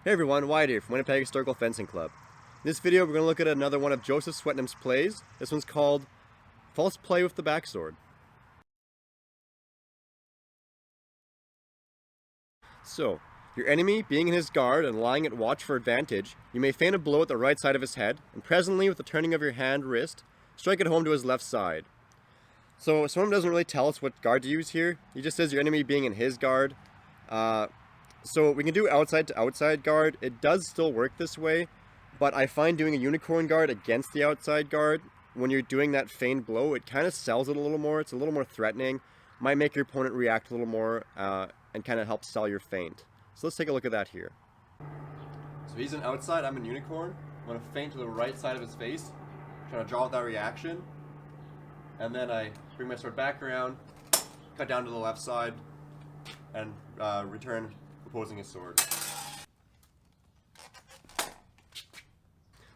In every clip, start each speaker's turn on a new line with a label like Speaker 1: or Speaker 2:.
Speaker 1: Hey everyone, Wyatt here from Winnipeg Historical Fencing Club. In this video we're going to look at another one of Joseph Swetnam's plays. This one's called False Play with the Backsword. So, your enemy being in his guard and lying at watch for advantage, you may feign a blow at the right side of his head, and presently with the turning of your hand wrist, strike it home to his left side. So Swetnam doesn't really tell us what guard to use here. He just says your enemy being in his guard. So we can do outside to outside guard. It does still work this way, but I find doing a unicorn guard against the outside guard, when you're doing that feigned blow, it kind of sells it a little more. It's a little more threatening. Might make your opponent react a little more and kind of help sell your feint. So let's take a look at that here. So he's an outside, I'm an unicorn. I'm going to feint to the right side of his face, trying to draw out that reaction. And then I bring my sword back around, cut down to the left side, and return opposing his sword.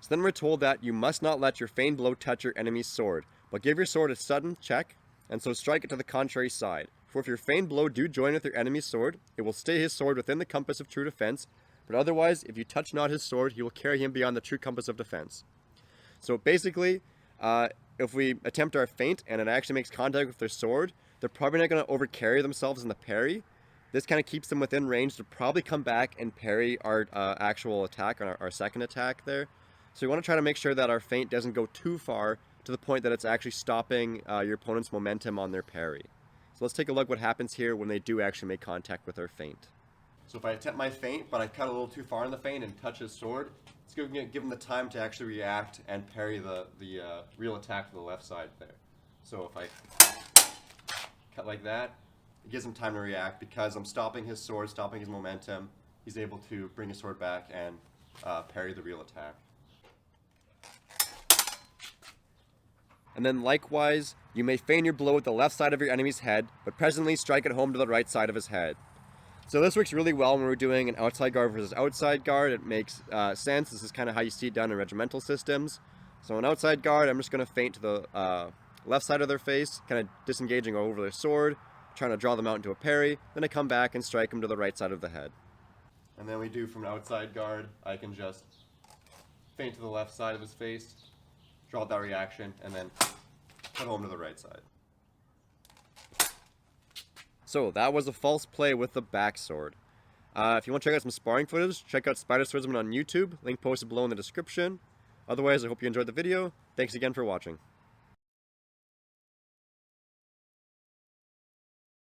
Speaker 1: So then we're told that you must not let your feigned blow touch your enemy's sword, but give your sword a sudden check, and so strike it to the contrary side. For if your feigned blow do join with your enemy's sword, it will stay his sword within the compass of true defense, but otherwise, if you touch not his sword, he will carry him beyond the true compass of defense. So basically, if we attempt our feint and it actually makes contact with their sword, they're probably not going to overcarry themselves in the parry. This kind of keeps them within range to probably come back and parry our actual attack, our second attack there. So you want to try to make sure that our feint doesn't go too far to the point that it's actually stopping your opponent's momentum on their parry. So let's take a look what happens here when they do actually make contact with our feint. So if I attempt my feint, but I cut a little too far in the feint and touch his sword, it's going to give him the time to actually react and parry the real attack to the left side there. So if I cut like that, it gives him time to react because I'm stopping his sword, stopping his momentum. He's able to bring his sword back and parry the real attack. And then likewise, you may feign your blow at the left side of your enemy's head, but presently strike it home to the right side of his head. So this works really well when we're doing an outside guard versus outside guard. It makes sense. This is kind of how you see it done in regimental systems. So an outside guard, I'm just going to feint to the left side of their face, kind of disengaging over their sword, trying to draw them out into a parry. Then I come back and strike them to the right side of the head. And then we do from an outside guard, I can just feint to the left side of his face, draw out that reaction, and then cut home to the right side. So that was a false play with the backsword. If you want to check out some sparring footage, check out Spider Swordsman on YouTube, link posted below in the description. Otherwise, I hope you enjoyed the video. Thanks again for watching.